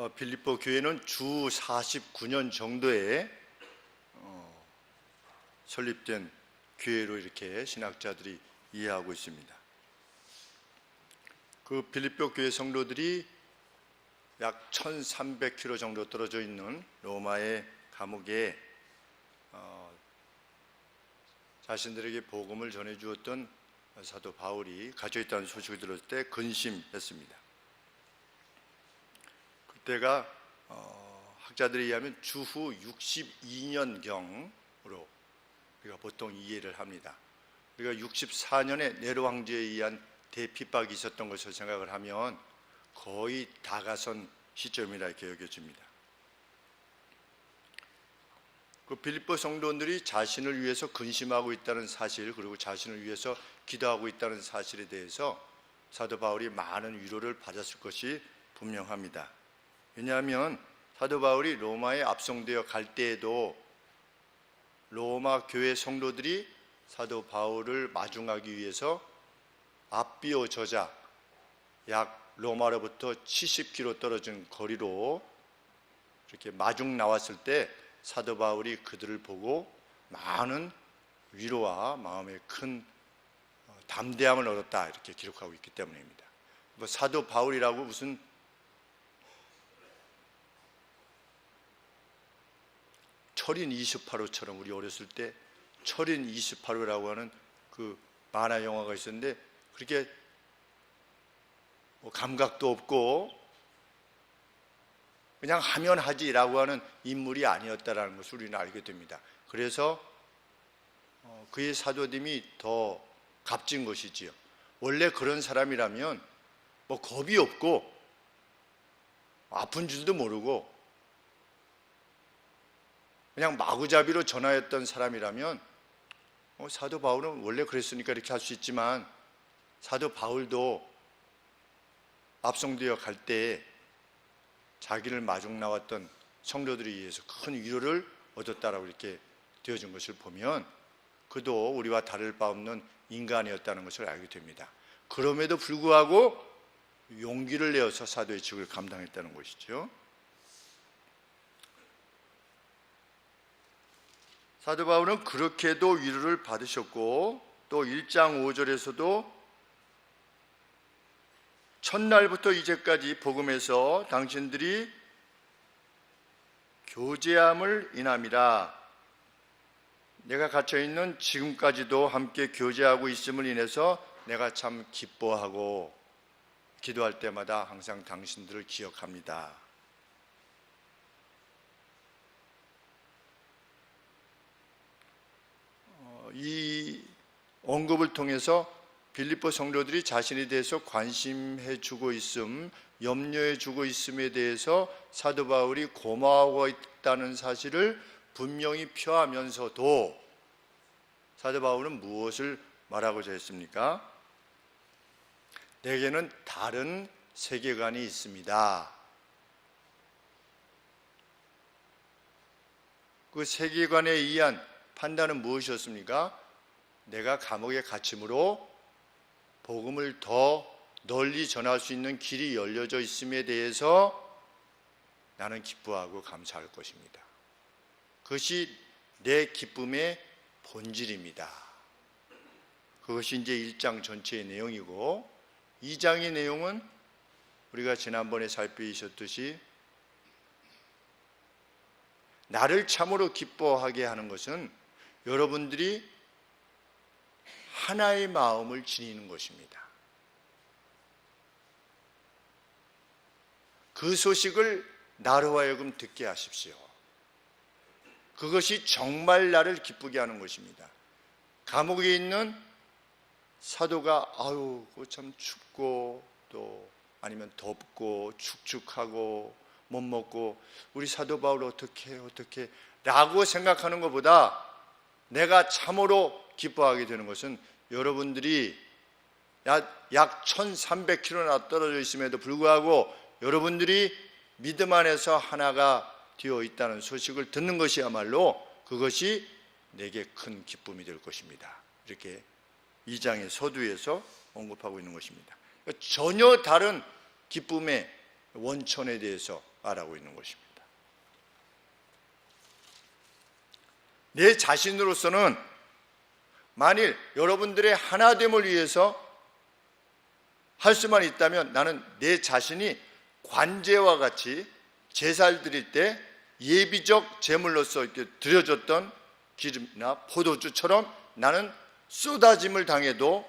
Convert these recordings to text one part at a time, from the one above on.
빌립보 교회는 주 49년 정도에 설립된 교회로 이렇게 신학자들이 이해하고 있습니다. 그 빌립보 교회 성도들이 약 1300km 정도 떨어져 있는 로마의 감옥에 자신들에게 복음을 전해 주었던 사도 바울이 갇혀 있다는 소식을 들었을 때 근심했습니다. 그때가 학자들에 의하면 주후 62년경으로 우리가 보통 이해를 합니다. 우리가 64년에 네로 황제에 의한 대핍박이 있었던 것을 생각을 하면 거의 다가선 시점이라 이렇게 여겨집니다. 그 빌립보 성도들이 자신을 위해서 근심하고 있다는 사실, 그리고 자신을 위해서 기도하고 있다는 사실에 대해서 사도 바울이 많은 위로를 받았을 것이 분명합니다. 왜냐하면 사도 바울이 로마에 압송되어 갈 때에도 로마 교회 성도들이 사도 바울을 마중하기 위해서 앞비오 저자 약 로마로부터 70km 떨어진 거리로 이렇게 마중 나왔을 때 사도 바울이 그들을 보고 많은 위로와 마음의 큰 담대함을 얻었다 이렇게 기록하고 있기 때문입니다. 뭐 사도 바울이라고 무슨 철인 28호처럼 우리 어렸을 때 철인 28호라고 하는 그 만화 영화가 있었는데 그렇게 뭐 감각도 없고 그냥 하면 하지라고 하는 인물이 아니었다라는 것을 우리는 알게 됩니다. 그래서 그의 사도됨이 더 값진 것이지요. 원래 그런 사람이라면 뭐 겁이 없고 아픈 줄도 모르고 그냥 마구잡이로 전하였던 사람이라면 사도 바울은 원래 그랬으니까 이렇게 할 수 있지만 사도 바울도 압송되어 갈 때에 자기를 마중 나왔던 성도들에 의해서 큰 위로를 얻었다라고 이렇게 되어진 것을 보면 그도 우리와 다를 바 없는 인간이었다는 것을 알게 됩니다. 그럼에도 불구하고 용기를 내어서 사도의 직을 감당했다는 것이죠. 사도 바울은 그렇게도 위로를 받으셨고 또 1장 5절에서도 첫날부터 이제까지 복음에서 당신들이 교제함을 인함이라. 내가 갇혀있는 지금까지도 함께 교제하고 있음을 인해서 내가 참 기뻐하고 기도할 때마다 항상 당신들을 기억합니다. 이 언급을 통해서 빌립보 성도들이 자신에 대해서 관심해주고 있음, 염려해주고 있음에 대해서 사도 바울이 고마워하고 있다는 사실을 분명히 표하면서도 사도 바울은 무엇을 말하고자 했습니까? 내게는 다른 세계관이 있습니다. 그 세계관에 의한 판단은 무엇이었습니까? 내가 감옥에 갇힘으로 복음을 더 널리 전할 수 있는 길이 열려져 있음에 대해서 나는 기뻐하고 감사할 것입니다. 그것이 내 기쁨의 본질입니다. 그것이 이제 1장 전체의 내용이고 2장의 내용은 우리가 지난번에 살펴보셨듯이 나를 참으로 기뻐하게 하는 것은 여러분들이 하나의 마음을 지니는 것입니다. 그 소식을 나로 하여금 듣게 하십시오. 그것이 정말 나를 기쁘게 하는 것입니다. 감옥에 있는 사도가 아유 참 춥고 또 아니면 덥고 축축하고 못 먹고 우리 사도 바울 어떻게 라고 생각하는 것보다 내가 참으로 기뻐하게 되는 것은 여러분들이 약 1300km나 떨어져 있음에도 불구하고 여러분들이 믿음 안에서 하나가 되어 있다는 소식을 듣는 것이야말로 그것이 내게 큰 기쁨이 될 것입니다. 이렇게 2장의 서두에서 언급하고 있는 것입니다. 전혀 다른 기쁨의 원천에 대해서 말하고 있는 것입니다. 내 자신으로서는 만일 여러분들의 하나됨을 위해서 할 수만 있다면 나는 내 자신이 관제와 같이 제사를 드릴 때 예비적 제물로서 이렇게 드려졌던 기름이나 포도주처럼 나는 쏟아짐을 당해도,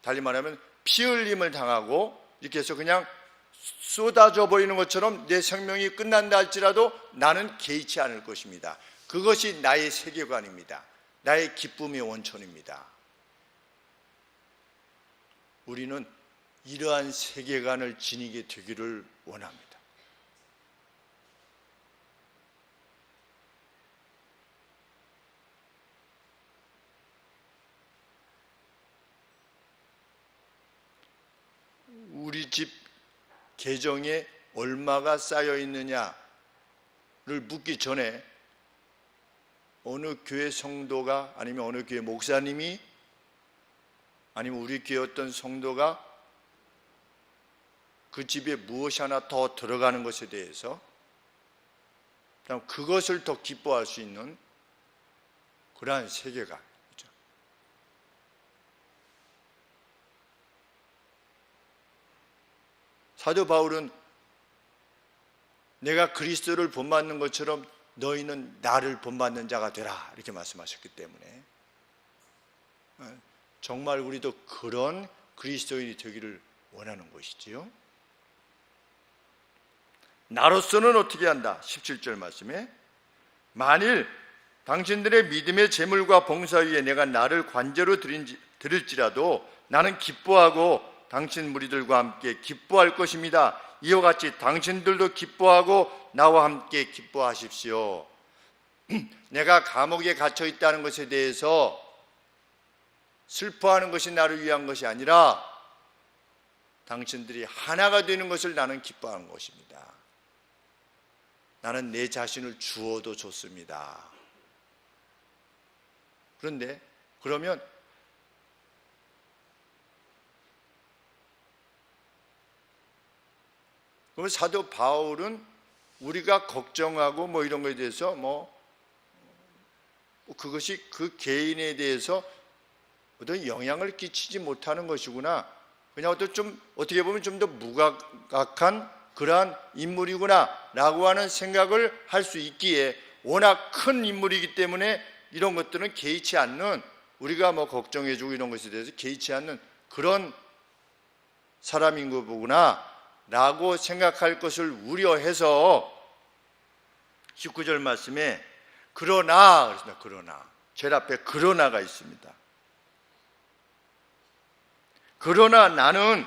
달리 말하면 피 흘림을 당하고 이렇게 해서 그냥 쏟아져 버리는 것처럼 내 생명이 끝난다 할지라도 나는 개의치 않을 것입니다. 그것이 나의 세계관입니다. 나의 기쁨의 원천입니다. 우리는 이러한 세계관을 지니게 되기를 원합니다. 우리 집 계정에 얼마가 쌓여 있느냐를 묻기 전에 어느 교회 성도가, 아니면 어느 교회 목사님이, 아니면 우리 교회 어떤 성도가 그 집에 무엇이 하나 더 들어가는 것에 대해서 그것을 더 기뻐할 수 있는 그러한 세계관. 사도 바울은 내가 그리스도를 본받는 것처럼 너희는 나를 본받는 자가 되라 이렇게 말씀하셨기 때문에 정말 우리도 그런 그리스도인이 되기를 원하는 것이지요. 나로서는 어떻게 한다? 17절 말씀에 만일 당신들의 믿음의 제물과 봉사 위에 내가 나를 관제로 드릴지라도 나는 기뻐하고 당신 무리들과 함께 기뻐할 것입니다. 이와 같이 당신들도 기뻐하고 나와 함께 기뻐하십시오. 내가 감옥에 갇혀 있다는 것에 대해서 슬퍼하는 것이 나를 위한 것이 아니라 당신들이 하나가 되는 것을 나는 기뻐하는 것입니다. 나는 내 자신을 주어도 좋습니다. 그런데 그러면 사도 바울은 우리가 걱정하고 뭐 이런 것에 대해서 그것이 그 개인에 대해서 어떤 영향을 끼치지 못하는 것이구나, 그냥 어떻게 보면 좀 더 무감각한 그러한 인물이구나 라고 하는 생각을 할 수 있기에, 워낙 큰 인물이기 때문에 이런 것들은 개의치 않는, 우리가 걱정해주고 이런 것에 대해서 개의치 않는 그런 사람인 거구나 라고 생각할 것을 우려해서 19절 말씀에 그러나 그렇습니다. 그러나 제일 앞에 그러나가 있습니다. 그러나 나는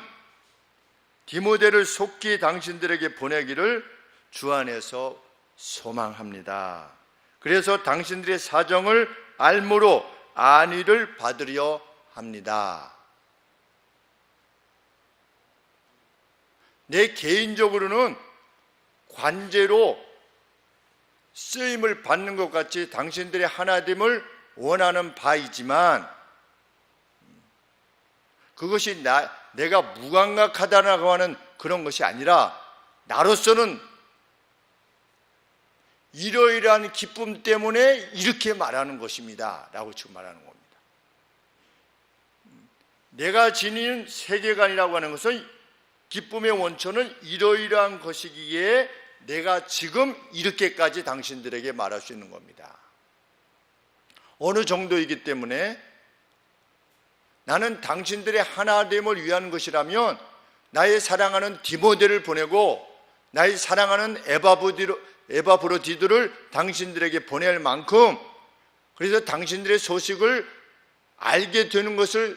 디모데를 속히 당신들에게 보내기를 주 안에서 소망합니다. 그래서 당신들의 사정을 알므로 안위를 받으려 합니다. 내 개인적으로는 관제로 쓰임을 받는 것 같이 당신들의 하나됨을 원하는 바이지만, 그것이 내가 무감각하다라고 하는 그런 것이 아니라 나로서는 이러이러한 기쁨 때문에 이렇게 말하는 것입니다 라고 지금 말하는 겁니다. 내가 지니는 세계관이라고 하는 것은, 기쁨의 원천은 이러이러한 것이기에 내가 지금 이렇게까지 당신들에게 말할 수 있는 겁니다. 어느 정도이기 때문에 나는 당신들의 하나됨을 위한 것이라면 나의 사랑하는 디모데를 보내고 나의 사랑하는 에바브로디도를 당신들에게 보낼 만큼, 그래서 당신들의 소식을 알게 되는 것을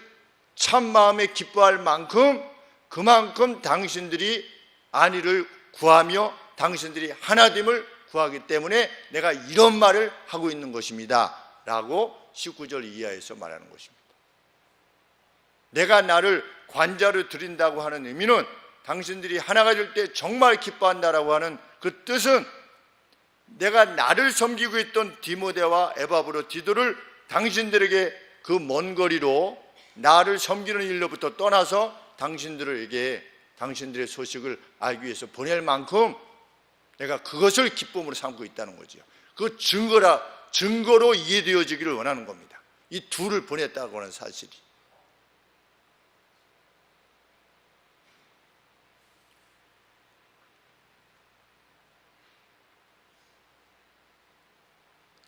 참 마음에 기뻐할 만큼, 그만큼 당신들이 안위를 구하며 당신들이 하나됨을 구하기 때문에 내가 이런 말을 하고 있는 것입니다 라고 19절 이하에서 말하는 것입니다. 내가 나를 관자로 드린다고 하는 의미는 당신들이 하나가 될 때 정말 기뻐한다라고 하는 그 뜻은, 내가 나를 섬기고 있던 디모데와 에바브로디도를 당신들에게 그 먼 거리로 나를 섬기는 일로부터 떠나서 당신들에게 당신들의 소식을 알기 위해서 보낼 만큼 내가 그것을 기쁨으로 삼고 있다는 거죠. 그 증거로 이해되어지기를 원하는 겁니다. 이 둘을 보냈다고 하는 사실이.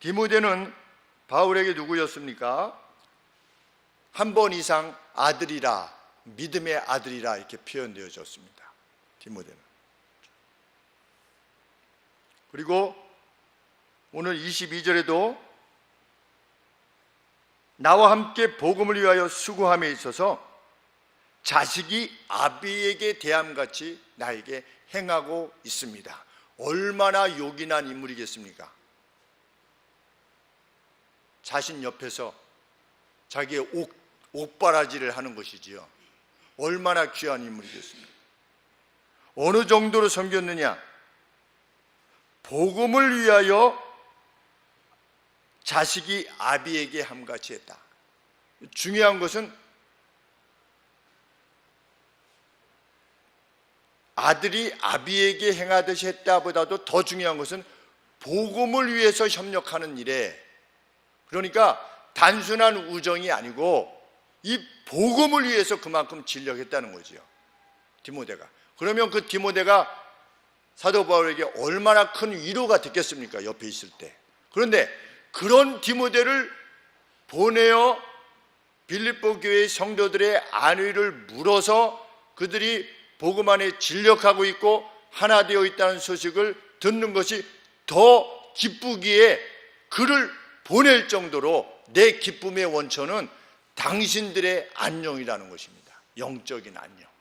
디모데는 바울에게 누구였습니까? 한 번 이상 아들이라, 믿음의 아들이라 이렇게 표현되어졌습니다. 디모데는. 그리고 오늘 22절에도 나와 함께 복음을 위하여 수고함에 있어서 자식이 아비에게 대함같이 나에게 행하고 있습니다. 얼마나 요긴한 인물이겠습니까? 자신 옆에서 자기의 옥바라지를 하는 것이지요. 얼마나 귀한 인물이겠습니까? 어느 정도로 섬겼느냐? 복음을 위하여 자식이 아비에게 함같이 했다. 중요한 것은 아들이 아비에게 행하듯이 했다보다도 더 중요한 것은 복음을 위해서 협력하는 일에, 그러니까 단순한 우정이 아니고 이 복음을 위해서 그만큼 진력했다는 거지요, 디모데가. 그러면 그 디모데가 사도 바울에게 얼마나 큰 위로가 됐겠습니까? 옆에 있을 때. 그런데 그런 디모데를 보내어 빌립보 교회의 성도들의 안위를 물어서 그들이 복음 안에 진력하고 있고 하나 되어 있다는 소식을 듣는 것이 더 기쁘기에 그를 보낼 정도로 내 기쁨의 원천은 당신들의 안녕이라는 것입니다. 영적인 안녕.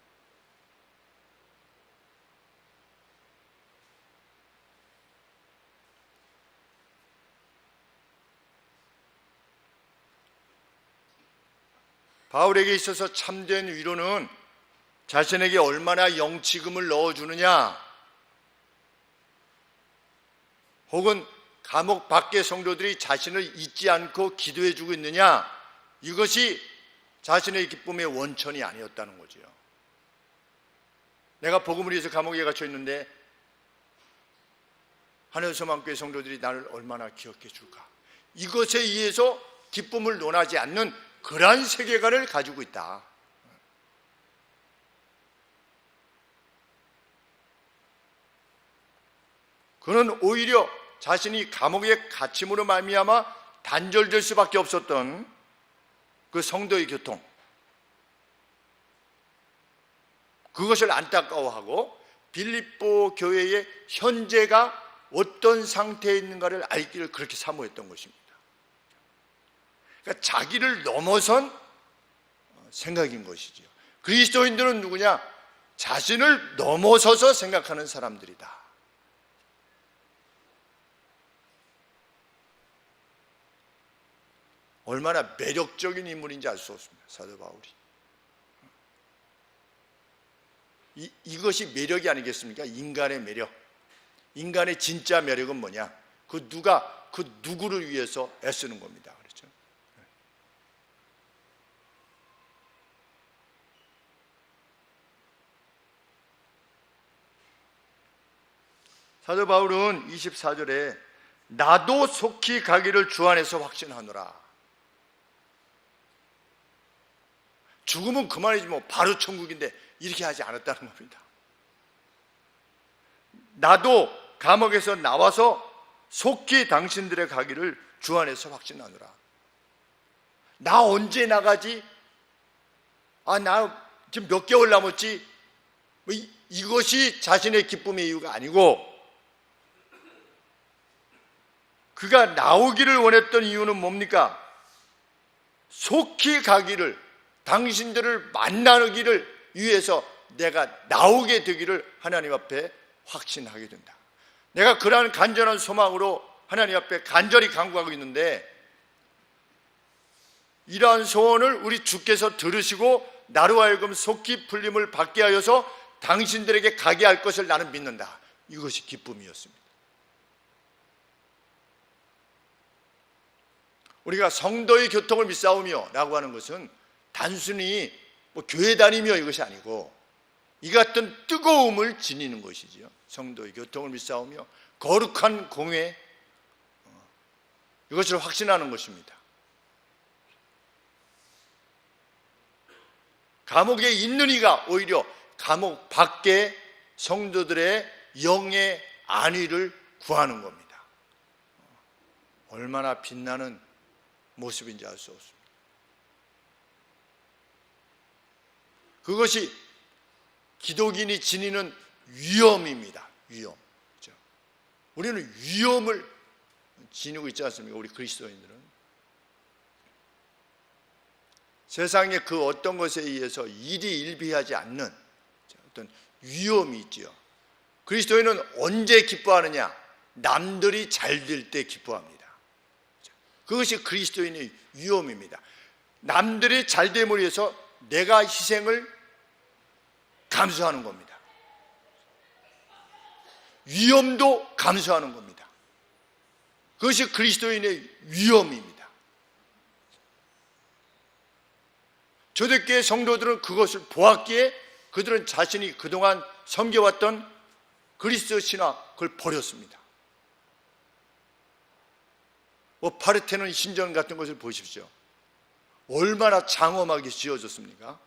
바울에게 있어서 참된 위로는 자신에게 얼마나 영치금을 넣어주느냐, 혹은 감옥 밖의 성도들이 자신을 잊지 않고 기도해주고 있느냐, 이것이 자신의 기쁨의 원천이 아니었다는 거죠. 내가 복음을 위해서 감옥에 갇혀 있는데 하늘소망교회 성도들이 나를 얼마나 기억해 줄까, 이것에 의해서 기쁨을 논하지 않는 그러한 세계관을 가지고 있다. 그는 오히려 자신이 감옥의 갇힘으로 말미암아 단절될 수밖에 없었던 그 성도의 교통, 그것을 안타까워하고 빌립보 교회의 현재가 어떤 상태에 있는가를 알기를 그렇게 사모했던 것입니다. 그러니까 자기를 넘어선 생각인 것이죠. 그리스도인들은 누구냐? 자신을 넘어서서 생각하는 사람들이다. 얼마나 매력적인 인물인지 알 수 없습니다, 사도 바울이. 이것이 매력이 아니겠습니까? 인간의 매력. 인간의 진짜 매력은 뭐냐? 그 누구를 위해서 애쓰는 겁니다. 그렇죠? 사도 바울은 24절에 나도 속히 가기를 주 안에서 확신하노라. 죽으면 그만이지 뭐, 바로 천국인데, 이렇게 하지 않았다는 겁니다. 나도 감옥에서 나와서 속히 당신들의 가기를 주 안에서 확신하노라. 나 언제 나가지? 나 지금 몇 개월 남았지? 이것이 자신의 기쁨의 이유가 아니고, 그가 나오기를 원했던 이유는 뭡니까? 속히 가기를, 당신들을 만나기를 위해서 내가 나오게 되기를 하나님 앞에 확신하게 된다. 내가 그러한 간절한 소망으로 하나님 앞에 간절히 간구하고 있는데, 이러한 소원을 우리 주께서 들으시고 나로 하여금 속히 풀림을 받게 하여서 당신들에게 가게 할 것을 나는 믿는다. 이것이 기쁨이었습니다. 우리가 성도의 교통을 믿사오며 라고 하는 것은 단순히 교회 다니며 이것이 아니고, 이 같은 뜨거움을 지니는 것이지요. 성도의 교통을 믿사오며 거룩한 공회, 이것을 확신하는 것입니다. 감옥에 있는 이가 오히려 감옥 밖에 성도들의 영의 안위를 구하는 겁니다. 얼마나 빛나는 모습인지 알 수 없습니다. 그것이 기독인이 지니는 위험입니다. 위험. 우리는 위험을 지니고 있지 않습니까? 우리 그리스도인들은 세상의 그 어떤 것에 의해서 일희일비하지 않는 어떤 위험이 있지요. 그리스도인은 언제 기뻐하느냐? 남들이 잘 될 때 기뻐합니다. 그것이 그리스도인의 위험입니다. 남들이 잘 됨을 위해서 내가 희생을 감수하는 겁니다. 위험도 감수하는 겁니다. 그것이 그리스도인의 위험입니다. 초대교회 성도들은 그것을 보았기에 그들은 자신이 그동안 섬겨왔던 그리스도 신화 그걸 버렸습니다. 파르테논 신전 같은 것을 보십시오. 얼마나 장엄하게 지어졌습니까?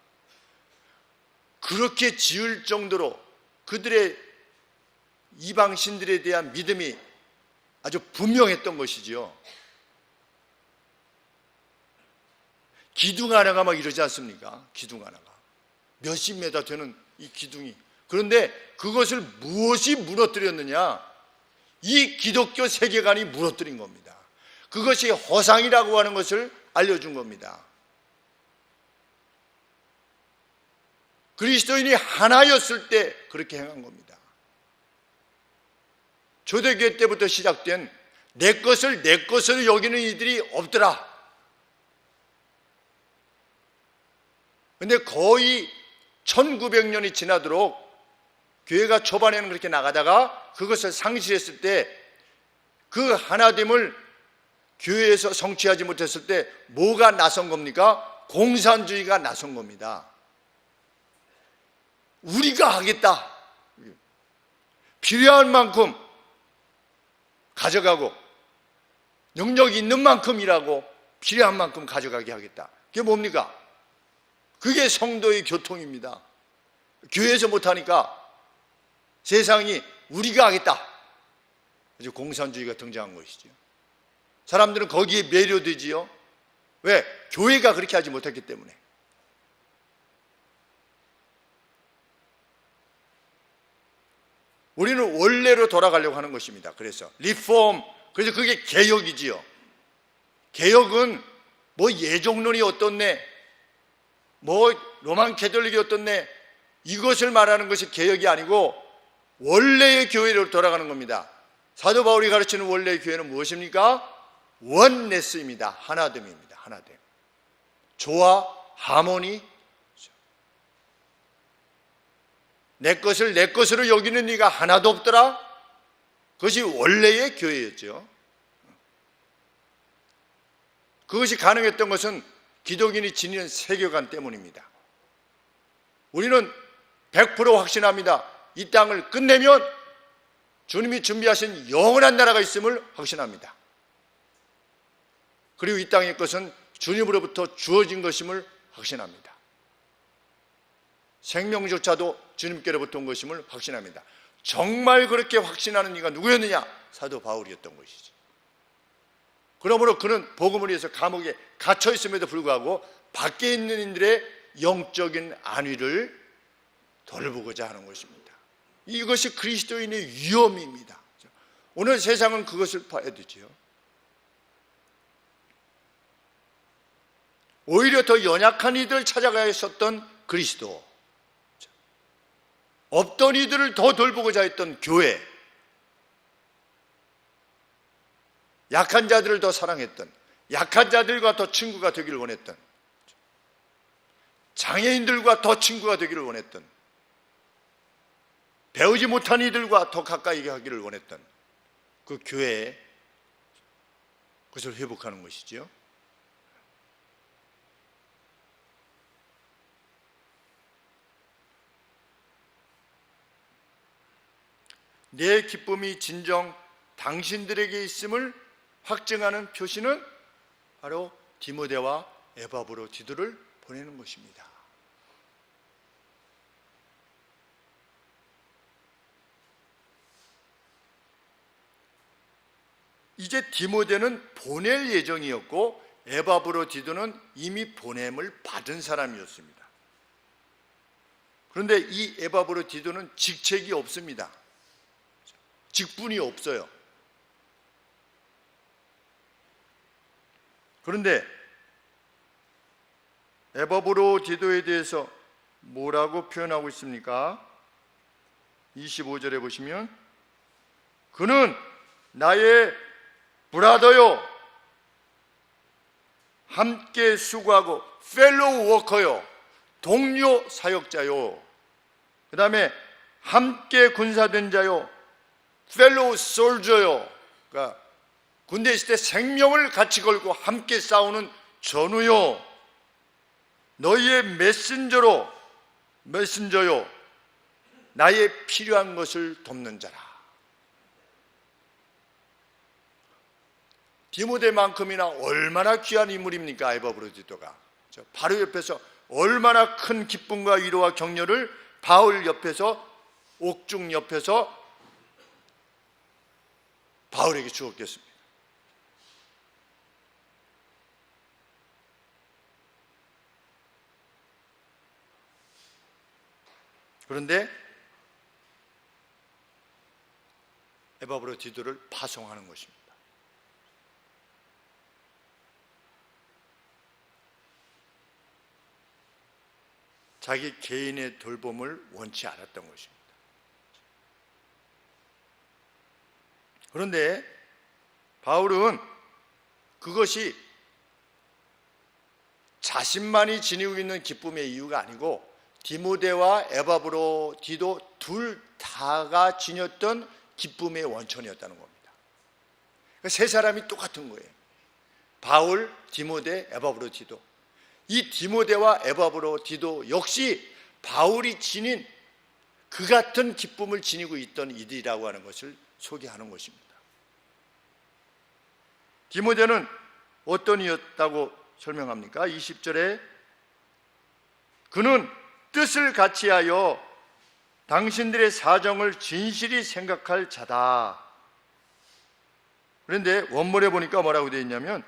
그렇게 지을 정도로 그들의 이방신들에 대한 믿음이 아주 분명했던 것이지요. 기둥 하나가 막 이러지 않습니까? 기둥 하나가 몇십 메다 되는 이 기둥이. 그런데 그것을 무엇이 무너뜨렸느냐? 이 기독교 세계관이 무너뜨린 겁니다. 그것이 허상이라고 하는 것을 알려준 겁니다. 그리스도인이 하나였을 때 그렇게 행한 겁니다. 초대교회 때부터 시작된 내 것을 내 것으로 여기는 이들이 없더라. 그런데 거의 1900년이 지나도록 교회가 초반에는 그렇게 나가다가 그것을 상실했을 때 그 하나됨을 교회에서 성취하지 못했을 때 뭐가 나선 겁니까? 공산주의가 나선 겁니다. 우리가 하겠다. 필요한 만큼 가져가고 능력이 있는 만큼 일하고 필요한 만큼 가져가게 하겠다. 그게 뭡니까? 그게 성도의 교통입니다. 교회에서 못하니까 세상이 우리가 하겠다. 아주 공산주의가 등장한 것이죠. 사람들은 거기에 매료되지요. 왜? 교회가 그렇게 하지 못했기 때문에. 우리는 원래로 돌아가려고 하는 것입니다. 그래서 리폼, 그래서 그게 개혁이지요. 개혁은 뭐 예종론이 어떻네, 뭐 로만 캐톨릭이 어떻네, 이것을 말하는 것이 개혁이 아니고 원래의 교회로 돌아가는 겁니다. 사도 바울이 가르치는 원래의 교회는 무엇입니까? 원네스입니다. 하나됨입니다. 하나됨. 조화, 하모니. 내 것을 내 것으로 여기는 이가 하나도 없더라. 그것이 원래의 교회였죠. 그것이 가능했던 것은 기독인이 지니는 세계관 때문입니다. 우리는 100% 확신합니다. 이 땅을 끝내면 주님이 준비하신 영원한 나라가 있음을 확신합니다. 그리고 이 땅의 것은 주님으로부터 주어진 것임을 확신합니다. 생명조차도 주님께로부터 온 것임을 확신합니다. 정말 그렇게 확신하는 이가 누구였느냐? 사도 바울이었던 것이죠. 그러므로 그는 복음을 위해서 감옥에 갇혀 있음에도 불구하고 밖에 있는 이들의 영적인 안위를 돌보고자 하는 것입니다. 이것이 그리스도인의 위험입니다. 오늘 세상은 그것을 봐야 되지요. 오히려 더 연약한 이들을 찾아가야 했었던 그리스도, 없던 이들을 더 돌보고자 했던 교회, 약한 자들을 더 사랑했던, 약한 자들과 더 친구가 되기를 원했던, 장애인들과 더 친구가 되기를 원했던, 배우지 못한 이들과 더 가까이 하기를 원했던 그 교회에 그것을 회복하는 것이죠. 내 기쁨이 진정 당신들에게 있음을 확증하는 표시는 바로 디모데와 에바브로디도를 보내는 것입니다. 이제 디모데는 보낼 예정이었고 에바브로디도는 이미 보냄을 받은 사람이었습니다. 그런데 이 에바브로디도는 직책이 없습니다. 직분이 없어요. 그런데 에바브로디도에 대해서 뭐라고 표현하고 있습니까? 25절에 보시면 그는 나의 브라더요, 함께 수고하고 펠로우 워커요, 동료 사역자요, 그 다음에 함께 군사된 자요, 펠로우 솔저요, 그러니까 군대에 있을 때 생명을 같이 걸고 함께 싸우는 전우요, 너희의 메신저요, 나의 필요한 것을 돕는 자라. 디모데만큼이나 얼마나 귀한 인물입니까? 에바브로디도가 바로 옆에서 얼마나 큰 기쁨과 위로와 격려를 바울 옆에서, 옥중 옆에서 바울에게 주었겠습니다. 그런데 에바브로디도를 파송하는 것입니다. 자기 개인의 돌봄을 원치 않았던 것입니다. 그런데 바울은 그것이 자신만이 지니고 있는 기쁨의 이유가 아니고 디모데와 에바브로디도 둘 다가 지녔던 기쁨의 원천이었다는 겁니다. 그러니까 세 사람이 똑같은 거예요. 바울, 디모데, 에바브로디도. 이 디모데와 에바브로디도 역시 바울이 지닌 그 같은 기쁨을 지니고 있던 이들이라고 하는 것을 소개하는 것입니다. 디모데는 어떤 이였다고 설명합니까? 20절에 그는 뜻을 같이하여 당신들의 사정을 진실이 생각할 자다. 그런데 원문에 보니까 뭐라고 되어 있냐면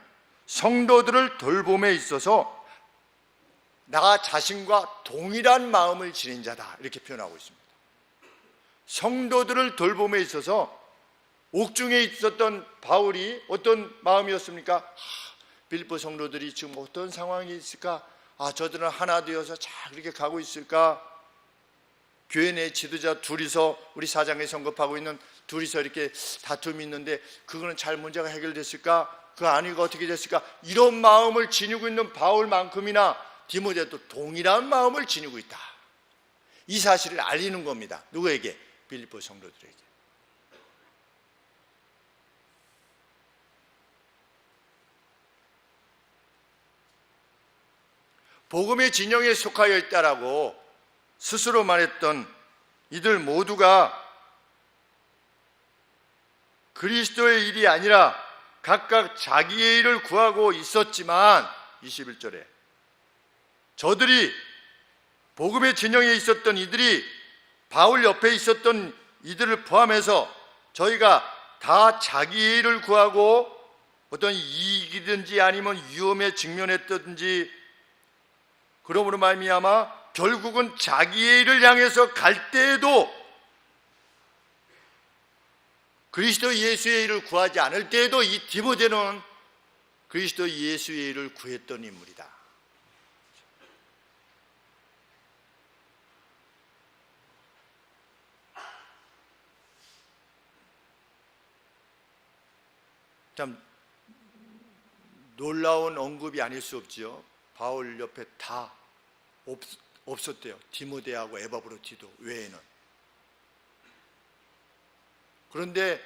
성도들을 돌봄에 있어서 나 자신과 동일한 마음을 지닌 자다, 이렇게 표현하고 있습니다. 성도들을 돌봄에 있어서 옥중에 있었던 바울이 어떤 마음이었습니까? 빌립보 성도들이 지금 어떤 상황이 있을까? 저들은 하나 되어서 잘 그렇게 가고 있을까? 교회 내 지도자 둘이서, 우리 사장에 성급하고 있는 둘이서 이렇게 다툼이 있는데 그거는 잘 문제가 해결됐을까? 그 아니가 어떻게 됐을까? 이런 마음을 지니고 있는 바울만큼이나 디모데도 동일한 마음을 지니고 있다. 이 사실을 알리는 겁니다. 누구에게? 빌립보 성도들에게. 복음의 진영에 속하여 있다라고 스스로 말했던 이들 모두가 그리스도의 일이 아니라 각각 자기의 일을 구하고 있었지만 21절에 저들이 복음의 진영에 있었던 이들이 바울 옆에 있었던 이들을 포함해서 저희가 다 자기의 일을 구하고 어떤 이익이든지 아니면 위험에 직면했든지 그러므로 말미암아 결국은 자기의 일을 향해서 갈 때에도 그리스도 예수의 일을 구하지 않을 때에도 이 디모데는 그리스도 예수의 일을 구했던 인물이다. 참 놀라운 언급이 아닐 수 없지요. 바울 옆에 다 없었대요. 디모데하고 에바브로디도 외에는. 그런데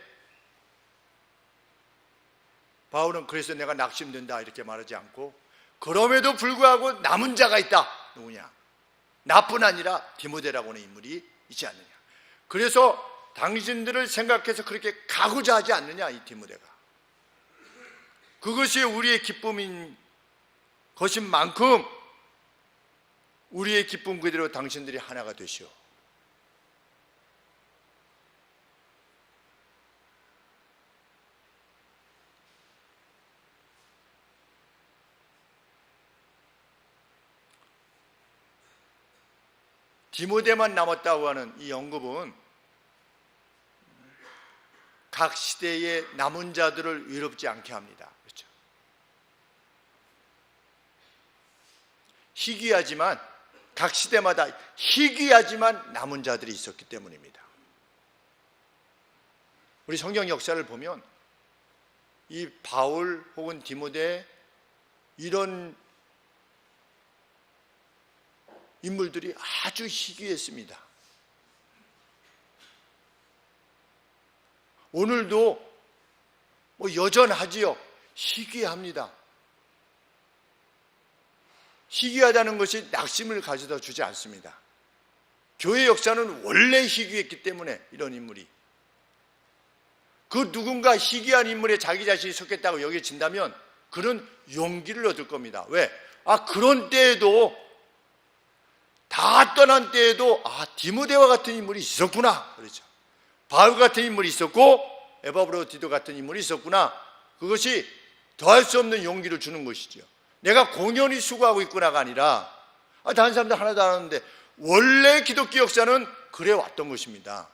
바울은 그래서 내가 낙심된다 이렇게 말하지 않고 그럼에도 불구하고 남은 자가 있다. 누구냐? 나뿐 아니라 디모데라고 하는 인물이 있지 않느냐. 그래서 당신들을 생각해서 그렇게 가고자 하지 않느냐, 이 디모데가. 그것이 우리의 기쁨인 것인 만큼 우리의 기쁨 그대로 당신들이 하나가 되시오. 디모데만 남았다고 하는 이 언급은 각 시대의 남은 자들을 위롭지 않게 합니다. 그렇죠? 희귀하지만 각 시대마다 희귀하지만 남은 자들이 있었기 때문입니다. 우리 성경 역사를 보면 이 바울 혹은 디모데 이런 인물들이 아주 희귀했습니다. 오늘도 여전하지요. 희귀합니다. 희귀하다는 것이 낙심을 가져다 주지 않습니다. 교회 역사는 원래 희귀했기 때문에 이런 인물이, 그 누군가 희귀한 인물에 자기 자신이 속했다고 여겨진다면 그런 용기를 얻을 겁니다. 왜? 그런 때에도, 다 떠난 때에도 디모데와 같은 인물이 있었구나, 그렇죠. 바울 같은 인물이 있었고 에바브로디도 같은 인물이 있었구나. 그것이 더할 수 없는 용기를 주는 것이죠. 내가 공연히 수고하고 있구나가 아니라 다른 사람들 하나도 안 하는데, 원래 기독교 역사는 그래 왔던 것입니다.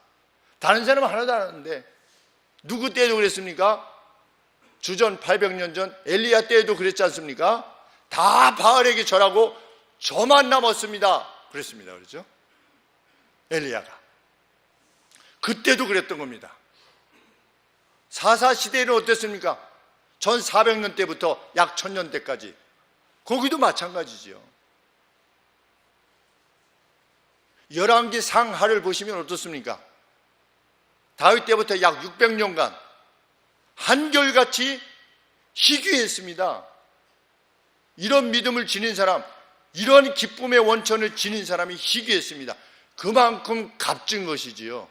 다른 사람은 하나도 안 하는데, 누구 때에도 그랬습니까? 주전 800년 전 엘리야 때에도 그랬지 않습니까? 다 바알에게 절하고 저만 남았습니다, 그랬습니다. 그렇죠? 엘리야가 그때도 그랬던 겁니다. 사사시대는 어땠습니까? 1400년 때부터 약 1000년 때까지 거기도 마찬가지지요. 열왕기 상하를 보시면 어떻습니까? 다윗 때부터 약 600년간 한결같이 희귀했습니다. 이런 믿음을 지닌 사람, 이런 기쁨의 원천을 지닌 사람이 희귀했습니다. 그만큼 값진 것이지요.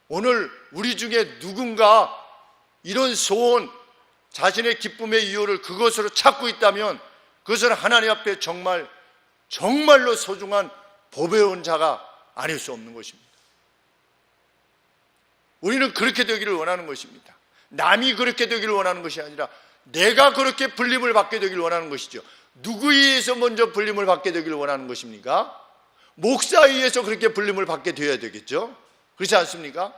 오늘 우리 중에 누군가 이런 소원, 자신의 기쁨의 이유를 그것으로 찾고 있다면 그것은 하나님 앞에 정말로 소중한 보배로운 자가 아닐 수 없는 것입니다. 우리는 그렇게 되기를 원하는 것입니다. 남이 그렇게 되기를 원하는 것이 아니라 내가 그렇게 불림을 받게 되기를 원하는 것이죠. 누구에 의해서 먼저 불림을 받게 되기를 원하는 것입니까? 목사에 의해서 그렇게 불림을 받게 되어야 되겠죠. 그렇지 않습니까?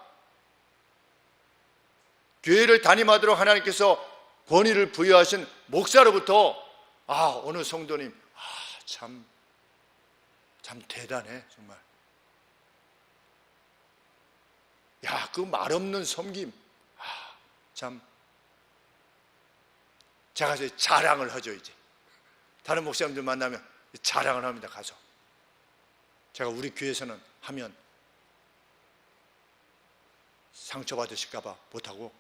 교회를 담임하도록 하나님께서 권위를 부여하신 목사로부터 어느 성도님 참 대단해 정말. 야, 그 말없는 섬김, 참. 제가 이제 자랑을 하죠. 이제 다른 목사님들 만나면 자랑을 합니다. 가서 제가 우리 교회에서는 하면 상처받으실까봐 못하고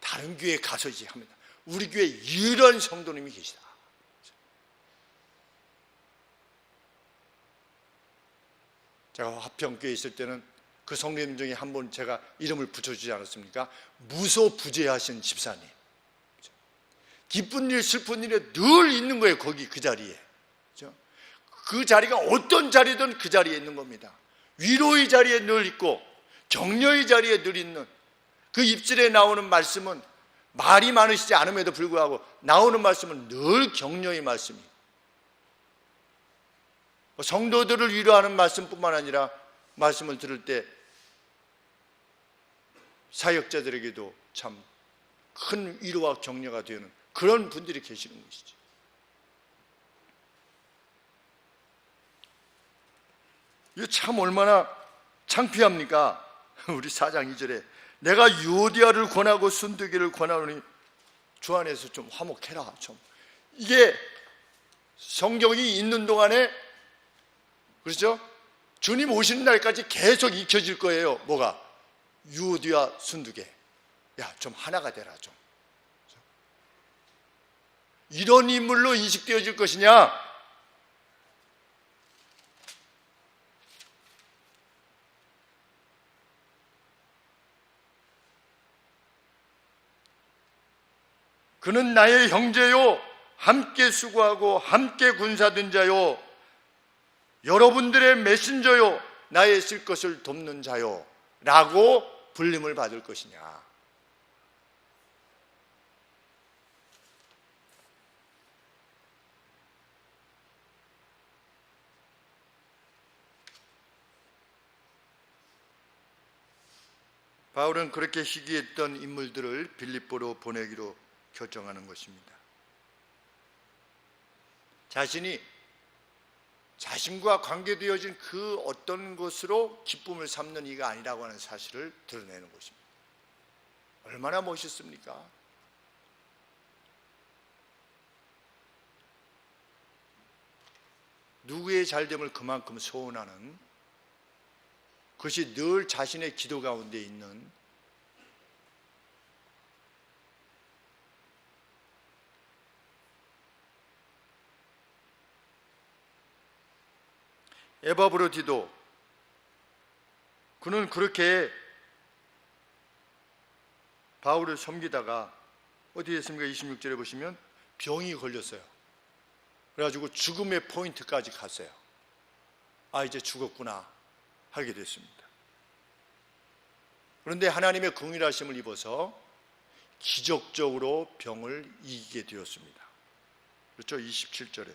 다른 교회에 가서 이제 합니다. 우리 교회에 이런 성도님이 계시다. 제가 화평교회에 있을 때는 그 성도님 중에 한 분 제가 이름을 붙여주지 않았습니까? 무소부재하신 집사님. 기쁜 일 슬픈 일에 늘 있는 거예요. 거기 그 자리에. 그 자리가 어떤 자리든 그 자리에 있는 겁니다. 위로의 자리에 늘 있고 격려의 자리에 늘 있는, 그 입술에 나오는 말씀은 말이 많으시지 않음에도 불구하고 나오는 말씀은 늘 격려의 말씀이에요. 성도들을 위로하는 말씀뿐만 아니라 말씀을 들을 때 사역자들에게도 참 큰 위로와 격려가 되는 그런 분들이 계시는 것이죠. 이거 참 얼마나 창피합니까? 우리 4장 2절에 내가 유오디아를 권하고 순두기를 권하노니 주 안에서 좀 화목해라. 좀 이게 성경이 있는 동안에, 그렇죠? 주님 오시는 날까지 계속 익혀질 거예요. 뭐가? 유오디아 순두개. 야, 좀 하나가 되라. 좀 이런 인물로 인식되어질 것이냐? 그는 나의 형제요, 함께 수고하고 함께 군사된 자요, 여러분들의 메신저요, 나의 쓸 것을 돕는 자요 라고 불림을 받을 것이냐. 바울은 그렇게 희귀했던 인물들을 빌립보로 보내기로 결정하는 것입니다. 자신이 자신과 관계되어진 그 어떤 것으로 기쁨을 삼는 이가 아니라고 하는 사실을 드러내는 것입니다. 얼마나 멋있습니까? 누구의 잘됨을 그만큼 소원하는, 그것이 늘 자신의 기도 가운데 있는, 에바브로디도, 그는 그렇게 바울을 섬기다가 어디 했습니까? 26절에 보시면 병이 걸렸어요. 그래가지고 죽음의 포인트까지 갔어요. 아, 이제 죽었구나 하게 됐습니다. 그런데 하나님의 긍휼하심을 입어서 기적적으로 병을 이기게 되었습니다. 그렇죠? 27절에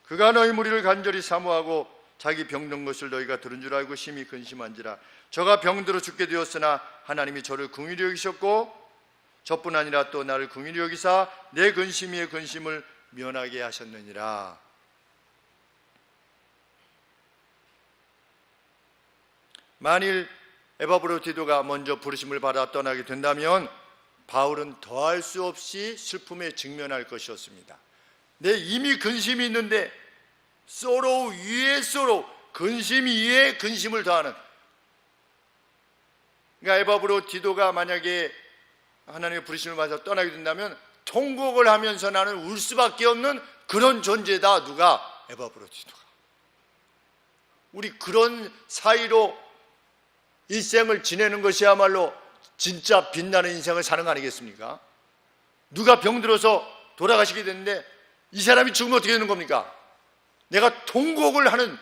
그가 너희 무리를 간절히 사모하고 자기 병든 것을 너희가 들은 줄 알고 심히 근심한지라. 저가 병들어 죽게 되었으나 하나님이 저를 긍휼히 여기셨고 저뿐 아니라 또 나를 긍휼히 여기사 내 근심 위에 근심을 면하게 하셨느니라. 만일 에바브로디도가 먼저 부르심을 받아 떠나게 된다면 바울은 더할 수 없이 슬픔에 직면할 것이었습니다. 내 이미 근심이 있는데 소로 위에 소로, 근심 위에 근심을 더하는, 그러니까 에바브로디도가 만약에 하나님의 부르심을 받아 떠나게 된다면 통곡을 하면서 나는 울 수밖에 없는 그런 존재다. 누가? 에바브로디도가. 우리 그런 사이로 일생을 지내는 것이야말로 진짜 빛나는 인생을 사는 거 아니겠습니까? 누가 병들어서 돌아가시게 됐는데 이 사람이 죽으면 어떻게 되는 겁니까? 내가 통곡을 하는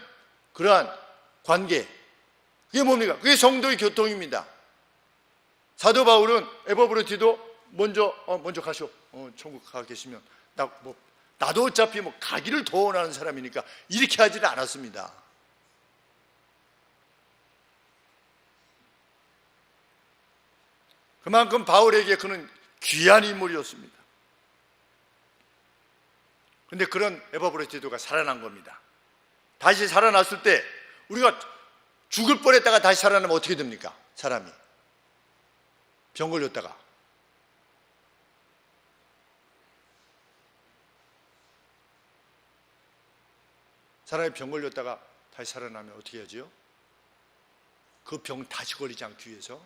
그러한 관계, 그게 뭡니까? 그게 성도의 교통입니다. 사도 바울은 에바브로디도 먼저 가시오. 천국 가 계시면 나도 어차피 가기를 더 원하는 사람이니까 이렇게 하지는 않았습니다. 그만큼 바울에게 그는 귀한 인물이었습니다. 그런데 그런 에바브로디도가 살아난 겁니다. 다시 살아났을 때 우리가 죽을 뻔했다가 다시 살아나면 어떻게 됩니까? 사람이 병 걸렸다가 다시 살아나면 어떻게 하지요? 그 병 다시 걸리지 않기 위해서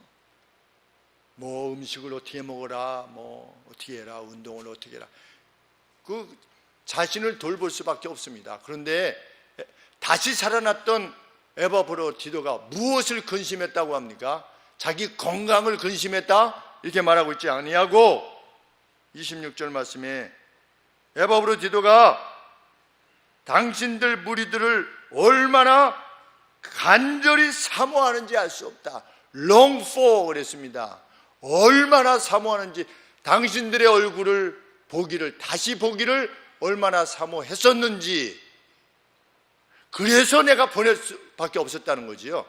음식을 어떻게 먹어라, 어떻게 해라, 운동을 어떻게 해라, 그 자신을 돌볼 수밖에 없습니다. 그런데 다시 살아났던 에바브로디도가 무엇을 근심했다고 합니까? 자기 건강을 근심했다? 이렇게 말하고 있지 아니하고 26절 말씀에 에바브로디도가 당신들 무리들을 얼마나 간절히 사모하는지 알 수 없다. long for 그랬습니다. 얼마나 사모하는지, 당신들의 얼굴을 다시 보기를 얼마나 사모했었는지, 그래서 내가 보낼 수밖에 없었다는 거지요.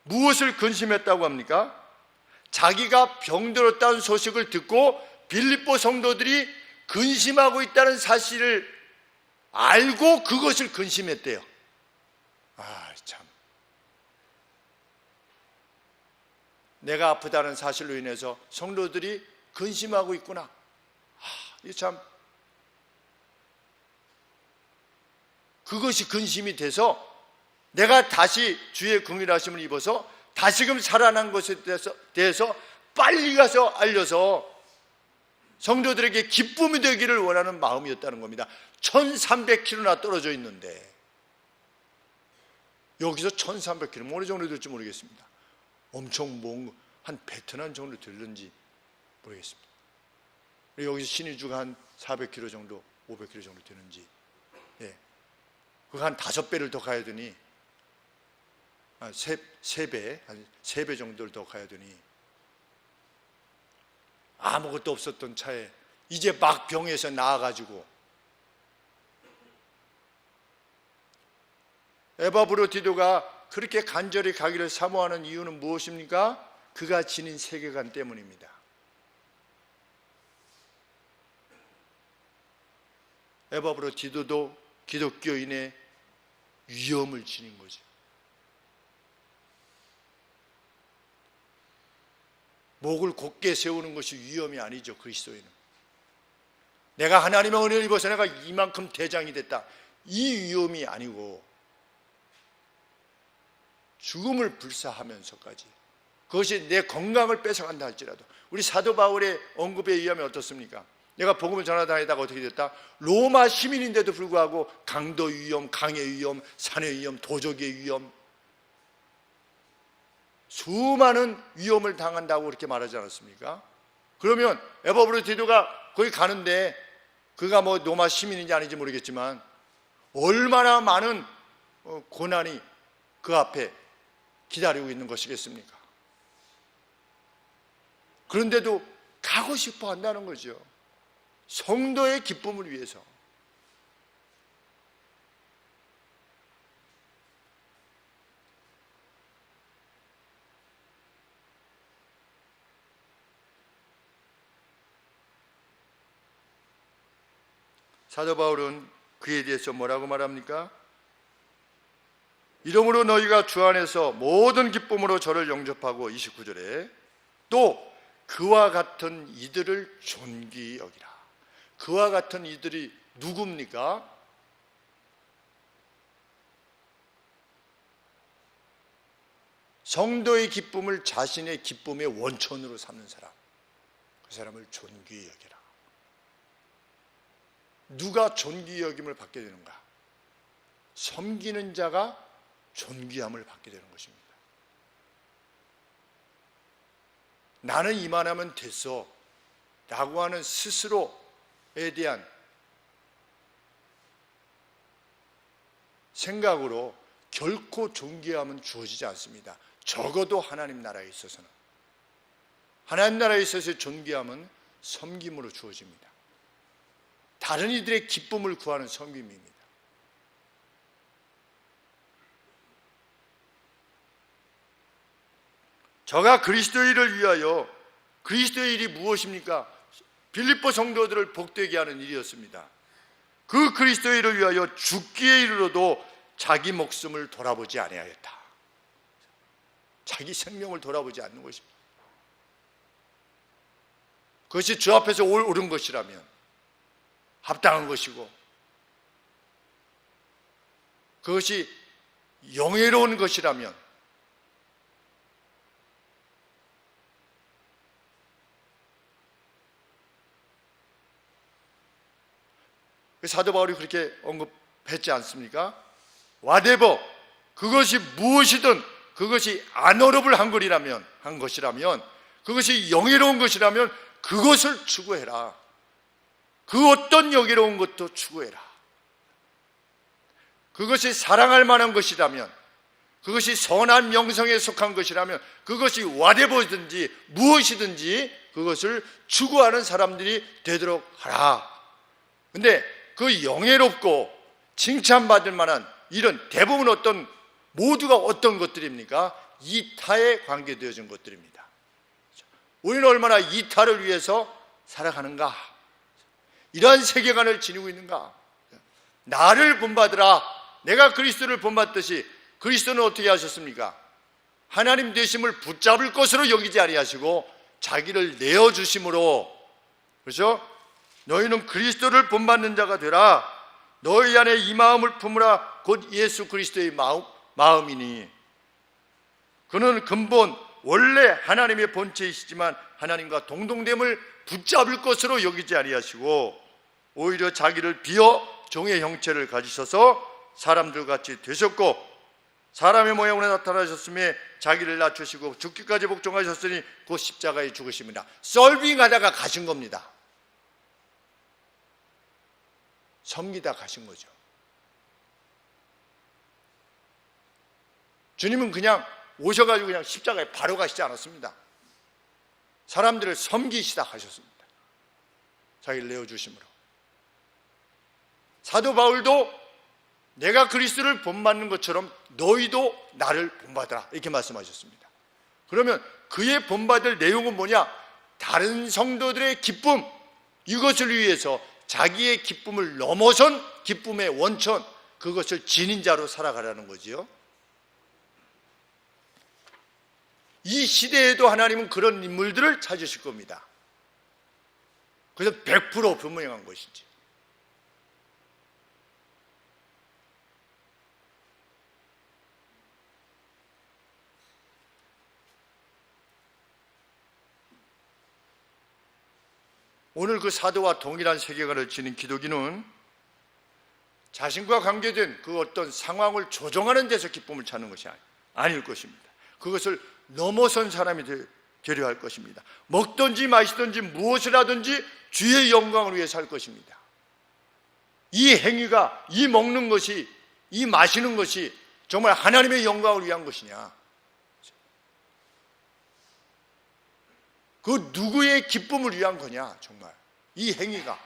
무엇을 근심했다고 합니까? 자기가 병들었다는 소식을 듣고 빌립보 성도들이 근심하고 있다는 사실을 알고 그것을 근심했대요. 참, 내가 아프다는 사실로 인해서 성도들이 근심하고 있구나. 이 참, 그것이 근심이 돼서 내가 다시 주의 긍휼하심을 입어서 다시금 살아난 것에 대해서 빨리 가서 알려서 성도들에게 기쁨이 되기를 원하는 마음이었다는 겁니다. 1300km나 떨어져 있는데 여기서 1300km 어느 정도 될지 모르겠습니다. 엄청 한 베트남 정도 들는지 모르겠습니다. 여기서 신의주가 한 400km 정도, 500km 정도 되는지, 예, 그거 한 5배를 더 가야 되니, 한 3배 정도를 더 가야 되니, 아무것도 없었던 차에 이제 막 병에서 나아가지고, 에바브로디도가 그렇게 간절히 가기를 사모하는 이유는 무엇입니까? 그가 지닌 세계관 때문입니다. 에바브로디도도 기독교인의 위험을 지닌 거죠. 목을 곧게 세우는 것이 위험이 아니죠. 그리스도인은 내가 하나님의 은혜를 입어서 내가 이만큼 대장이 됐다, 이 위험이 아니고 죽음을 불사하면서까지, 그것이 내 건강을 뺏어간다 할지라도, 우리 사도 바울의 언급에 의하면 어떻습니까? 내가 복음을 전하다니다가 어떻게 됐다? 로마 시민인데도 불구하고 강도 위험, 강의 위험, 산의 위험, 도적의 위험, 수많은 위험을 당한다고 그렇게 말하지 않았습니까? 그러면 에바브로디도가 거기 가는데, 그가 뭐 로마 시민인지 아닌지 모르겠지만 얼마나 많은 고난이 그 앞에 기다리고 있는 것이겠습니까? 그런데도 가고 싶어 한다는 거죠. 성도의 기쁨을 위해서. 사도 바울은 그에 대해서 뭐라고 말합니까? 이러므로 너희가 주 안에서 모든 기쁨으로 저를 영접하고, 29절에 또 그와 같은 이들을 존귀히 여기라. 그와 같은 이들이 누굽니까? 성도의 기쁨을 자신의 기쁨의 원천으로 삼는 사람, 그 사람을 존귀히 여기라. 누가 존귀히 여김을 받게 되는가? 섬기는 자가 존귀함을 받게 되는 것입니다. 나는 이만하면 됐어 라고 하는 스스로에 대한 생각으로 결코 존귀함은 주어지지 않습니다. 적어도 하나님 나라에 있어서는. 하나님 나라에 있어서의 존귀함은 섬김으로 주어집니다. 다른 이들의 기쁨을 구하는 섬김입니다. 저가 그리스도의 일을 위하여, 그리스도의 일이 무엇입니까? 빌립보 성도들을 복되게 하는 일이었습니다. 그 그리스도의 일을 위하여 죽기에 이르러도 자기 목숨을 돌아보지 아니하였다. 자기 생명을 돌아보지 않는 것입니다. 그것이 주 앞에서 옳은 것이라면, 합당한 것이고, 그것이 영예로운 것이라면, 사도 바울이 그렇게 언급했지 않습니까? whatever, 그것이 무엇이든, 그것이 honorable 한 것이라면, 그것이 영예로운 것이라면 그것을 추구해라. 그 어떤 영예로운 것도 추구해라. 그것이 사랑할 만한 것이라면, 그것이 선한 명성에 속한 것이라면, 그것이 whatever든지 무엇이든지 그것을 추구하는 사람들이 되도록 하라. 근데 그 영예롭고 칭찬받을 만한 일은 대부분 모두가 어떤 것들입니까? 이타에 관계되어진 것들입니다. 우리는 얼마나 이타를 위해서 살아가는가? 이러한 세계관을 지니고 있는가? 나를 본받으라. 내가 그리스도를 본받듯이, 그리스도는 어떻게 하셨습니까? 하나님 되심을 붙잡을 것으로 여기지 아니하시고 자기를 내어주심으로, 그렇죠? 너희는 그리스도를 본받는 자가 되라. 너희 안에 이 마음을 품으라. 곧 예수 그리스도의 마음이니, 그는 근본 원래 하나님의 본체이시지만 하나님과 동등됨을 붙잡을 것으로 여기지 아니하시고 오히려 자기를 비어 종의 형체를 가지셔서 사람들 같이 되셨고, 사람의 모양으로 나타나셨으며 자기를 낮추시고 죽기까지 복종하셨으니 곧 십자가에 죽으십니다. 서빙하다가 가신 겁니다. 섬기다 가신 거죠. 주님은 그냥 오셔가지고 그냥 십자가에 바로 가시지 않았습니다. 사람들을 섬기시다 가셨습니다. 자기를 내어주심으로. 사도 바울도 내가 그리스도를 본받는 것처럼 너희도 나를 본받아라 이렇게 말씀하셨습니다. 그러면 그의 본받을 내용은 뭐냐? 다른 성도들의 기쁨, 이것을 위해서 자기의 기쁨을 넘어선 기쁨의 원천, 그것을 지닌 자로 살아가라는 거지요. 이 시대에도 하나님은 그런 인물들을 찾으실 겁니다. 그래서 100% 분명한 것이지. 오늘 그 사도와 동일한 세계관을 지닌 기독인은 자신과 관계된 그 어떤 상황을 조정하는 데서 기쁨을 찾는 것이 아닐 것입니다. 그것을 넘어선 사람이 되려 할 것입니다. 먹든지 마시든지 무엇을 하든지 주의 영광을 위해서 할 것입니다. 이 행위가, 이 먹는 것이, 이 마시는 것이 정말 하나님의 영광을 위한 것이냐? 그 누구의 기쁨을 위한 거냐? 정말 이 행위가.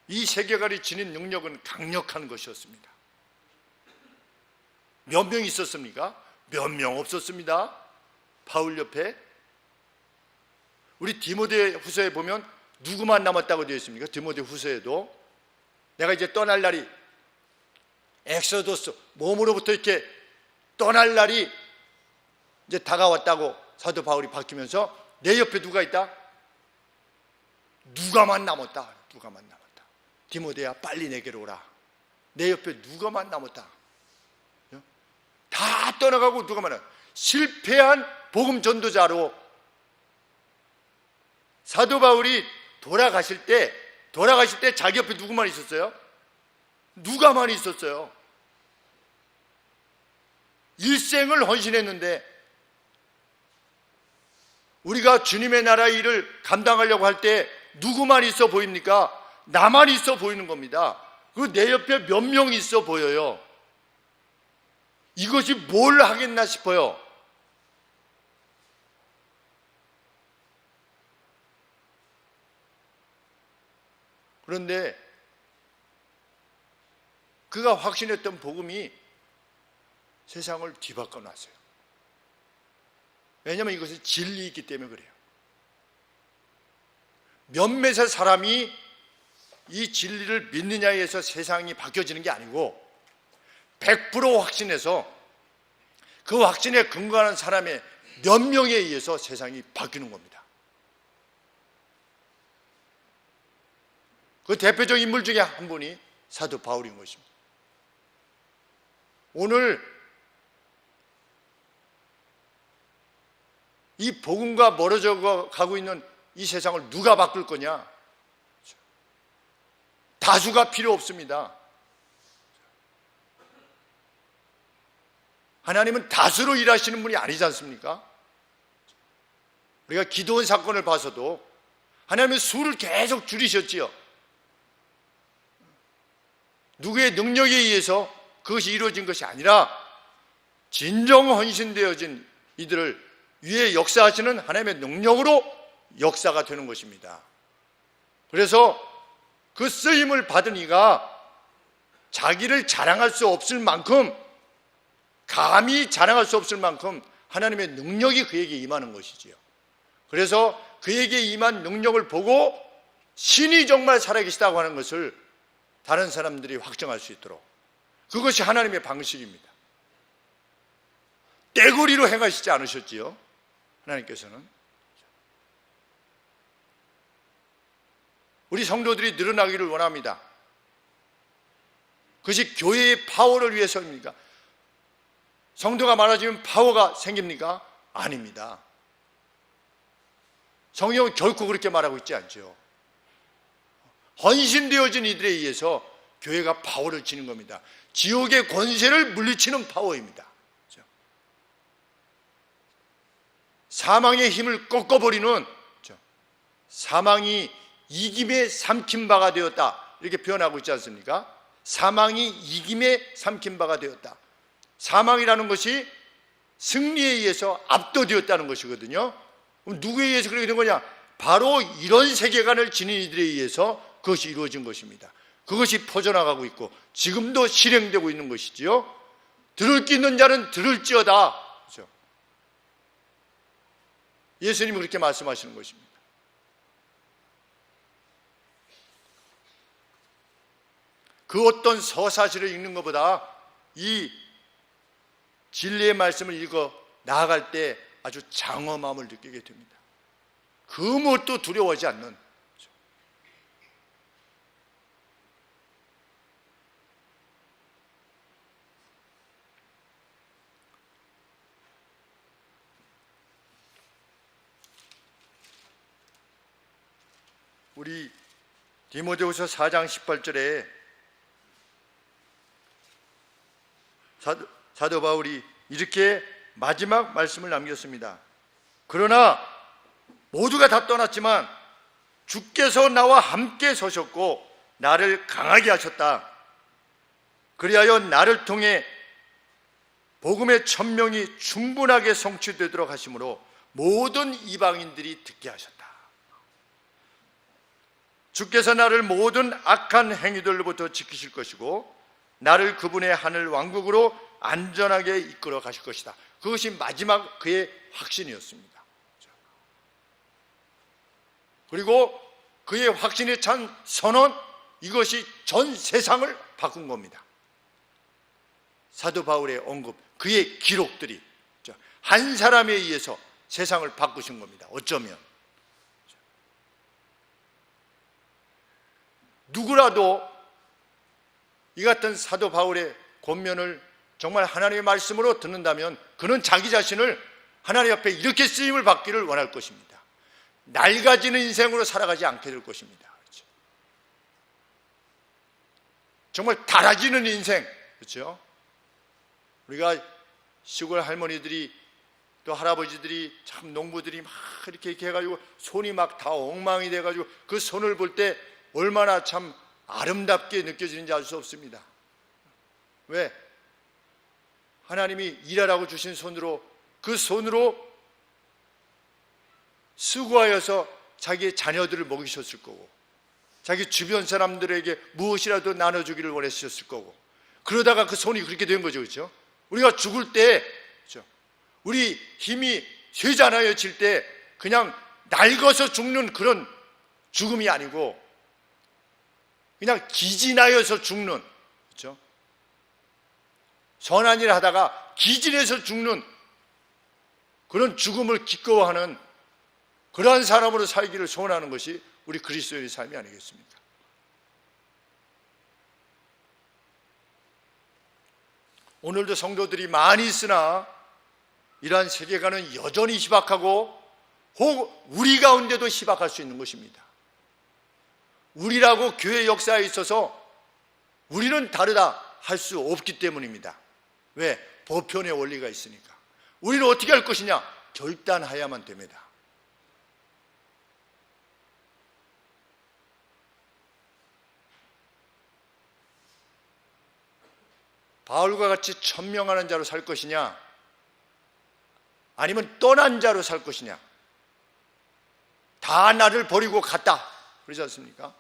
이 세계관이 지닌 능력은 강력한 것이었습니다. 몇 명 있었습니까? 몇 명 없었습니다. 바울 옆에. 우리 디모데 후서에 보면 누구만 남았다고 되어 있습니까? 디모데 후서에도 내가 이제 떠날 날이, 엑소더스, 몸으로부터 이렇게 떠날 날이 이제 다가왔다고 사도 바울이 밝히면서 내 옆에 누가 있다? 누가만 남았다. 누가만 남았다. 디모데야 빨리 내게로 오라. 내 옆에 누가만 남았다. 다 떠나가고 누가만 남았다. 실패한 복음 전도자로 사도 바울이 돌아가실 때 자기 옆에 누구만 있었어요? 누가만 있었어요. 일생을 헌신했는데 우리가 주님의 나라 일을 감당하려고 할 때 누구만 있어 보입니까? 나만 있어 보이는 겁니다. 그 내 옆에 몇 명 있어 보여요. 이것이 뭘 하겠나 싶어요. 그런데 그가 확신했던 복음이 세상을 뒤바꿔 놨어요. 왜냐하면 이것은 진리이기 때문에 그래요. 몇몇의 사람이 이 진리를 믿느냐에 의해서 세상이 바뀌어지는 게 아니고 100% 확신해서 그 확신에 근거하는 사람의 몇 명에 의해서 세상이 바뀌는 겁니다. 그 대표적 인물 중에 한 분이 사도 바울인 것입니다. 오늘 이 복음과 멀어져 가고 있는 이 세상을 누가 바꿀 거냐? 다수가 필요 없습니다. 하나님은 다수로 일하시는 분이 아니지 않습니까? 우리가 기도원 사건을 봐서도 하나님은 수를 계속 줄이셨지요. 누구의 능력에 의해서 그것이 이루어진 것이 아니라 진정 헌신되어진 이들을 위에 역사하시는 하나님의 능력으로 역사가 되는 것입니다. 그래서 그 쓰임을 받은 이가 자기를 자랑할 수 없을 만큼, 감히 자랑할 수 없을 만큼 하나님의 능력이 그에게 임하는 것이지요. 그래서 그에게 임한 능력을 보고 신이 정말 살아계시다고 하는 것을 다른 사람들이 확정할 수 있도록, 그것이 하나님의 방식입니다. 떼거리로 행하시지 않으셨지요, 하나님께서는. 우리 성도들이 늘어나기를 원합니다. 그것이 교회의 파워를 위해서입니까? 성도가 많아지면 파워가 생깁니까? 아닙니다. 성경은 결코 그렇게 말하고 있지 않죠. 헌신되어진 이들에 의해서 교회가 파워를 지닌 겁니다. 지옥의 권세를 물리치는 파워입니다. 사망의 힘을 꺾어버리는, 사망이 이김에 삼킨 바가 되었다, 이렇게 표현하고 있지 않습니까? 사망이 이김에 삼킨 바가 되었다. 사망이라는 것이 승리에 의해서 압도되었다는 것이거든요. 그럼 누구에 의해서 그렇게 된 거냐? 바로 이런 세계관을 지닌 이들에 의해서 그것이 이루어진 것입니다. 그것이 퍼져나가고 있고 지금도 실행되고 있는 것이지요. 들을 게 있는 자는 들을지어다. 그렇죠? 예수님이 그렇게 말씀하시는 것입니다. 그 어떤 서사시를 읽는 것보다 이 진리의 말씀을 읽어 나아갈 때 아주 장엄함을 느끼게 됩니다. 그 무엇도 두려워하지 않는, 우리 디모데후서 4장 18절에 사도 바울이 이렇게 마지막 말씀을 남겼습니다. 그러나 모두가 다 떠났지만 주께서 나와 함께 서셨고 나를 강하게 하셨다. 그리하여 나를 통해 복음의 천명이 충분하게 성취되도록 하심으로 모든 이방인들이 듣게 하셨다. 주께서 나를 모든 악한 행위들로부터 지키실 것이고 나를 그분의 하늘 왕국으로 안전하게 이끌어 가실 것이다. 그것이 마지막 그의 확신이었습니다. 그리고 그의 확신에 찬 선언, 이것이 전 세상을 바꾼 겁니다. 사도 바울의 언급, 그의 기록들이 한 사람에 의해서 세상을 바꾸신 겁니다. 어쩌면 누구라도 이 같은 사도 바울의 권면을 정말 하나님의 말씀으로 듣는다면 그는 자기 자신을 하나님 앞에 이렇게 쓰임을 받기를 원할 것입니다. 낡아지는 인생으로 살아가지 않게 될 것입니다. 그렇죠? 정말 달아지는 인생, 그렇죠? 우리가 시골 할머니들이 또 할아버지들이 참 농부들이 막 이렇게 해가지고 손이 막 다 엉망이 돼가지고 그 손을 볼 때 얼마나 참 아름답게 느껴지는지 알 수 없습니다. 왜? 하나님이 일하라고 주신 손으로, 그 손으로 수고하여서 자기의 자녀들을 먹이셨을 거고 자기 주변 사람들에게 무엇이라도 나눠주기를 원하셨을 거고 그러다가 그 손이 그렇게 된 거죠. 그렇죠? 우리가 죽을 때, 그렇죠? 우리 힘이 쇠잖아요. 질 때 그냥 낡아서 죽는 그런 죽음이 아니고 그냥 기진하여서 죽는, 그렇죠? 선한 일을 하다가 기진해서 죽는 그런 죽음을 기꺼워하는 그러한 사람으로 살기를 소원하는 것이 우리 그리스도인의 삶이 아니겠습니까? 오늘도 성도들이 많이 있으나 이러한 세계관은 여전히 희박하고 혹 우리 가운데도 희박할 수 있는 것입니다. 우리라고 교회 역사에 있어서 우리는 다르다 할 수 없기 때문입니다. 왜? 보편의 원리가 있으니까. 우리는 어떻게 할 것이냐? 결단하야만 됩니다. 바울과 같이 천명하는 자로 살 것이냐? 아니면 떠난 자로 살 것이냐? 다 나를 버리고 갔다, 그러지 않습니까?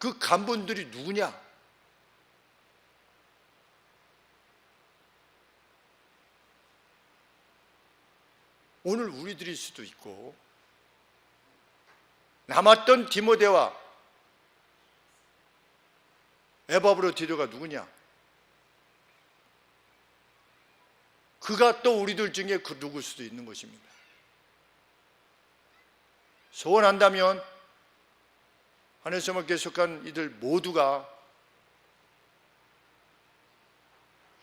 그 간분들이 누구냐? 오늘 우리들일 수도 있고 남았던 디모데와 에바브로디도가 누구냐? 그가 또 우리들 중에 그 누굴 수도 있는 것입니다. 소원한다면 하늘소망 교회 속한 이들 모두가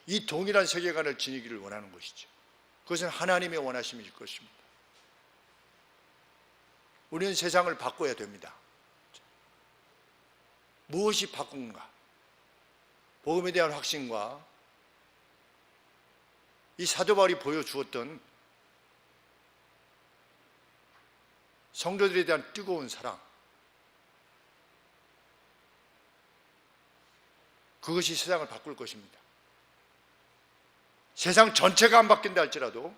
이 동일한 세계관을 지니기를 원하는 것이죠. 그것은 하나님의 원하심일 것입니다. 우리는 세상을 바꿔야 됩니다. 무엇이 바꾼가? 복음에 대한 확신과 이 사도 바울이 보여주었던 성도들에 대한 뜨거운 사랑, 그것이 세상을 바꿀 것입니다. 세상 전체가 안 바뀐다 할지라도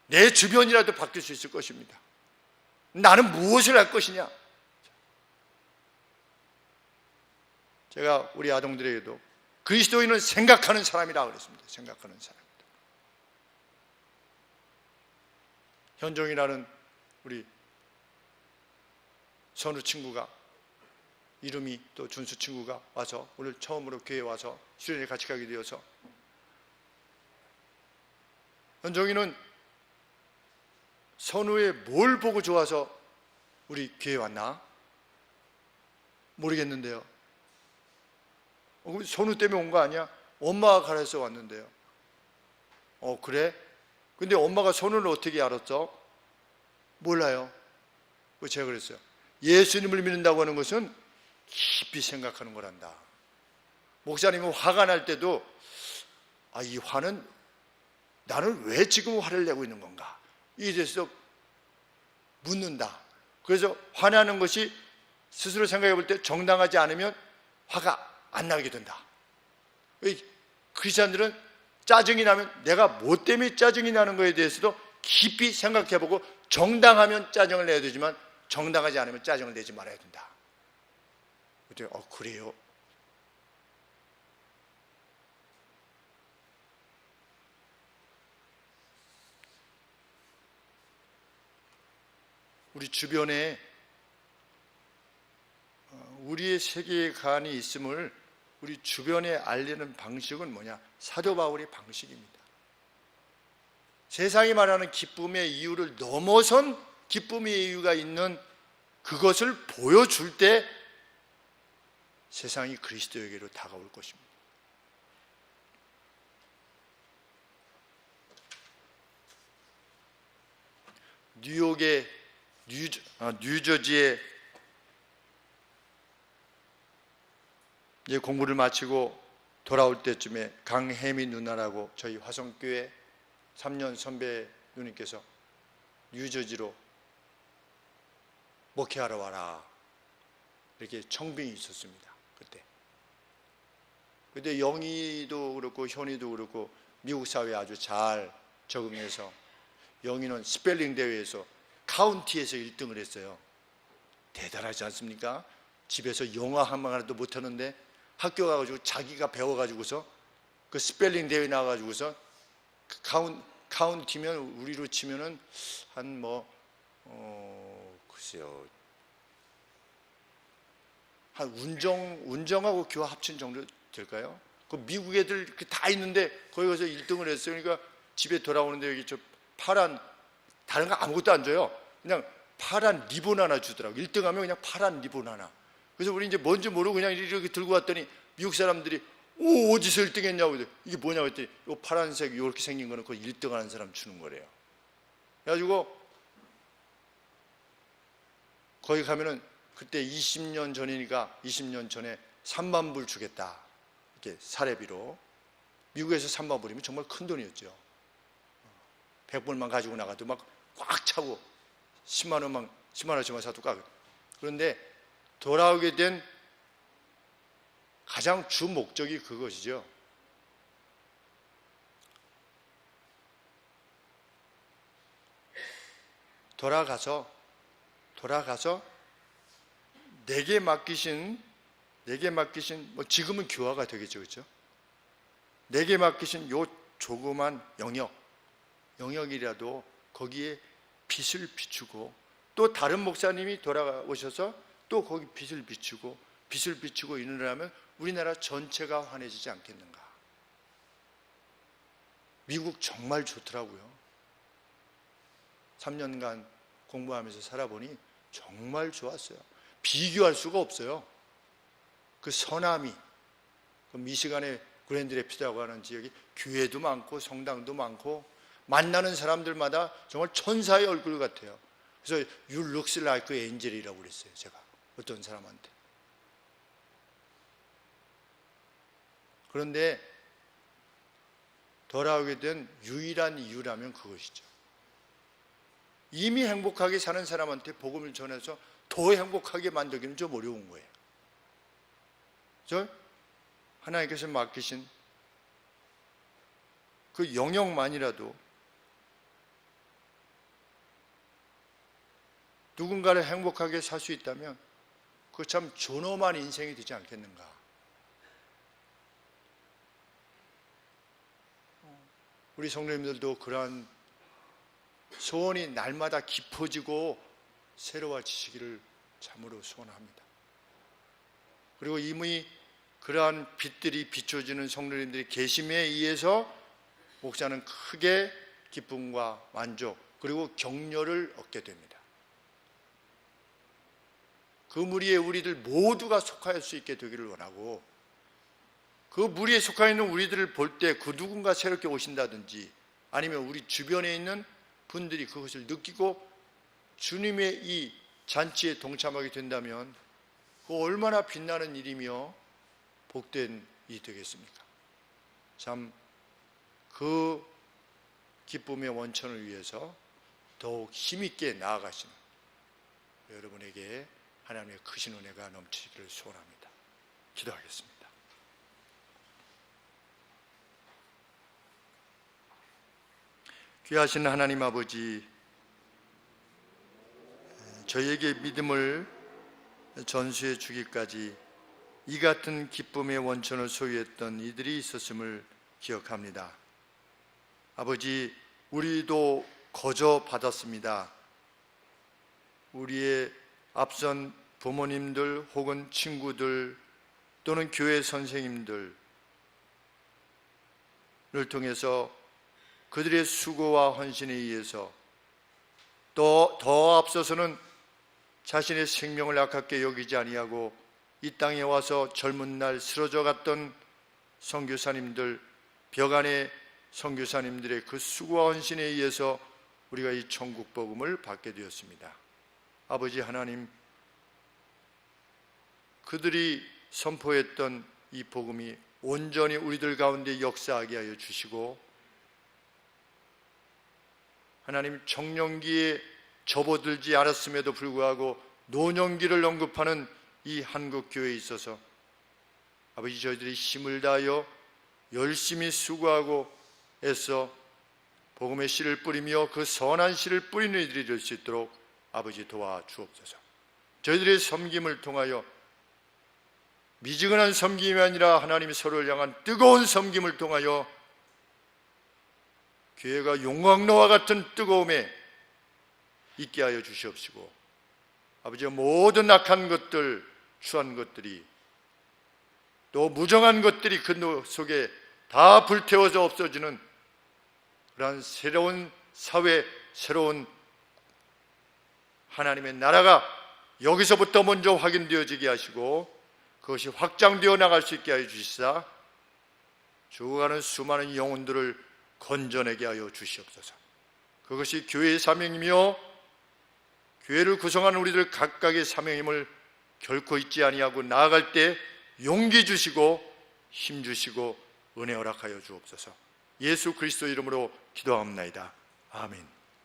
내 주변이라도 바뀔 수 있을 것입니다. 나는 무엇을 할 것이냐? 제가 우리 아동들에게도 그리스도인은 생각하는 사람이라고 그랬습니다. 생각하는 사람이다. 현종이라는 우리 선우 친구가, 이름이 또 준수 친구가 와서 오늘 처음으로 교회에 와서 수련회 같이 가게 되어서, 현종이는 선우에 뭘 보고 좋아서 우리 교회에 왔나? 모르겠는데요. 선우 때문에 온 거 아니야? 엄마가 가르쳐서 왔는데요. 그래? 근데 엄마가 선우를 어떻게 알았어? 몰라요. 제가 그랬어요. 예수님을 믿는다고 하는 것은 깊이 생각하는 거란다. 목사님은 화가 날 때도 이 화는 나는 왜 지금 화를 내고 있는 건가? 이에 대해서 묻는다. 그래서 화나는 것이 스스로 생각해 볼 때 정당하지 않으면 화가 안 나게 된다. 크리스찬들은 짜증이 나면 내가 뭐 때문에 짜증이 나는 것에 대해서도 깊이 생각해 보고 정당하면 짜증을 내야 되지만 정당하지 않으면 짜증을 내지 말아야 된다. 그래요? 우리 주변에 우리의 세계관이 있음을 우리 주변에 알리는 방식은 뭐냐? 사도 바울의 방식입니다. 세상이 말하는 기쁨의 이유를 넘어선 기쁨의 이유가 있는 그것을 보여줄 때 세상이 그리스도에게로 다가올 것입니다. 뉴욕의 뉴저지에 이제 공부를 마치고 돌아올 때쯤에 강혜미 누나라고 저희 화성교회 3년 선배 누님께서 뉴저지로 목회하러 와라 이렇게 청빙이 있었습니다. 그때 영희도 그렇고 현희도 그렇고 미국 사회에 아주 잘 적응해서, 영희는 스펠링 대회에서 카운티에서 1등을 했어요. 대단하지 않습니까? 집에서 영어 한 방이라도 못하는데 학교 가가지고 자기가 배워가지고서 그 스펠링 대회 나와가지고서 카운티면 우리로 치면은 한 글쎄요, 한 운정하고 교화 합친 정도 될까요? 그 미국 애들 다 있는데 거기 가서 1등을 했어요. 그러니까 집에 돌아오는데 여기 저 파란, 다른 거 아무것도 안 줘요. 그냥 파란 리본 하나 주더라고. 1등 하면 그냥 파란 리본 하나. 그래서 우리 이제 뭔지 모르고 그냥 이렇게 들고 왔더니 미국 사람들이 어디서 1등 했냐고. 이게 뭐냐고 했더니 요 파란색 이렇게 생긴 거는 그 1등 하는 사람 주는 거래요. 그래가지고 거기 가면은 그때 20년 전이니까 20년 전에 3만 불 주겠다. 이렇게 사례비로. 미국에서 3만 불이면 정말 큰 돈이었죠. 100불만 가지고 나가도 막 꽉 차고 10만 원씩만 사도 꽉. 그런데 돌아오게 된 가장 주 목적이 그것이죠. 돌아가서 내게 맡기신 지금은 교화가 되겠죠, 그렇죠? 내게 맡기신 요 조그만 영역이라도 거기에 빛을 비추고, 또 다른 목사님이 돌아오셔서 또 거기 빛을 비추고 있느라 하면 우리나라 전체가 환해지지 않겠는가. 미국 정말 좋더라고요. 3년간 공부하면서 살아보니 정말 좋았어요. 비교할 수가 없어요. 그 서남이, 그 미시간의 그랜드 래피드라고 하는 지역이 교회도 많고 성당도 많고 만나는 사람들마다 정말 천사의 얼굴 같아요. 그래서 You looks like angel이라고 그랬어요, 제가 어떤 사람한테. 그런데 돌아오게 된 유일한 이유라면 그것이죠. 이미 행복하게 사는 사람한테 복음을 전해서 더 행복하게 만들기는 좀 어려운 거예요. 저 하나님께서 맡기신 그 영역만이라도 누군가를 행복하게 살 수 있다면 그거 참 존엄한 인생이 되지 않겠는가. 우리 성도님들도 그러한 소원이 날마다 깊어지고 새로워지시기를 참으로 소원합니다. 그리고 이미 그러한 빛들이 비춰지는 성도님들의 계심에 의해서 목사는 크게 기쁨과 만족 그리고 격려를 얻게 됩니다. 그 무리에 우리들 모두가 속할 수 있게 되기를 원하고, 그 무리에 속해 있는 우리들을 볼 때 그 누군가 새롭게 오신다든지 아니면 우리 주변에 있는 분들이 그것을 느끼고 주님의 이 잔치에 동참하게 된다면 그 얼마나 빛나는 일이며 복된 일이 되겠습니까? 참 그 기쁨의 원천을 위해서 더욱 힘있게 나아가시는 여러분에게 하나님의 크신 은혜가 넘치기를 소원합니다. 기도하겠습니다. 귀하신 하나님 아버지, 저희에게 믿음을 전수해 주기까지 이 같은 기쁨의 원천을 소유했던 이들이 있었음을 기억합니다. 아버지, 우리도 거저 받았습니다. 우리의 앞선 부모님들 혹은 친구들 또는 교회 선생님들을 통해서 그들의 수고와 헌신에 의해서 또 더 앞서서는 자신의 생명을 아깝게 여기지 아니하고 이 땅에 와서 젊은 날 쓰러져 갔던 선교사님들, 벽안의 선교사님들의 그 수고와 헌신에 의해서 우리가 이 천국 복음을 받게 되었습니다. 아버지 하나님, 그들이 선포했던 이 복음이 온전히 우리들 가운데 역사하게 하여 주시고, 하나님, 청년기에 접어들지 않았음에도 불구하고 노년기를 언급하는 이 한국교회에 있어서 아버지, 저희들이 힘을 다하여 열심히 수고하고 애써 복음의 씨를 뿌리며 그 선한 씨를 뿌리는 이들이 될 수 있도록 아버지 도와주옵소서. 저희들의 섬김을 통하여 미지근한 섬김이 아니라 하나님 서로를 향한 뜨거운 섬김을 통하여 교회가 용광로와 같은 뜨거움에 있게 하여 주시옵시고, 아버지, 모든 악한 것들, 추한 것들이 또 무정한 것들이 그 속에 다 불태워져 없어지는 그러한 새로운 사회, 새로운 하나님의 나라가 여기서부터 먼저 확인되어지게 하시고 그것이 확장되어 나갈 수 있게 하여 주시사 죽어가는 수많은 영혼들을 건져내게 하여 주시옵소서. 그것이 교회의 사명이며 교회를 구성하는 우리들 각각의 사명임을 결코 잊지 아니하고 나아갈 때 용기 주시고 힘 주시고 은혜 허락하여 주옵소서. 예수 그리스도 이름으로 기도하옵나이다. 아멘.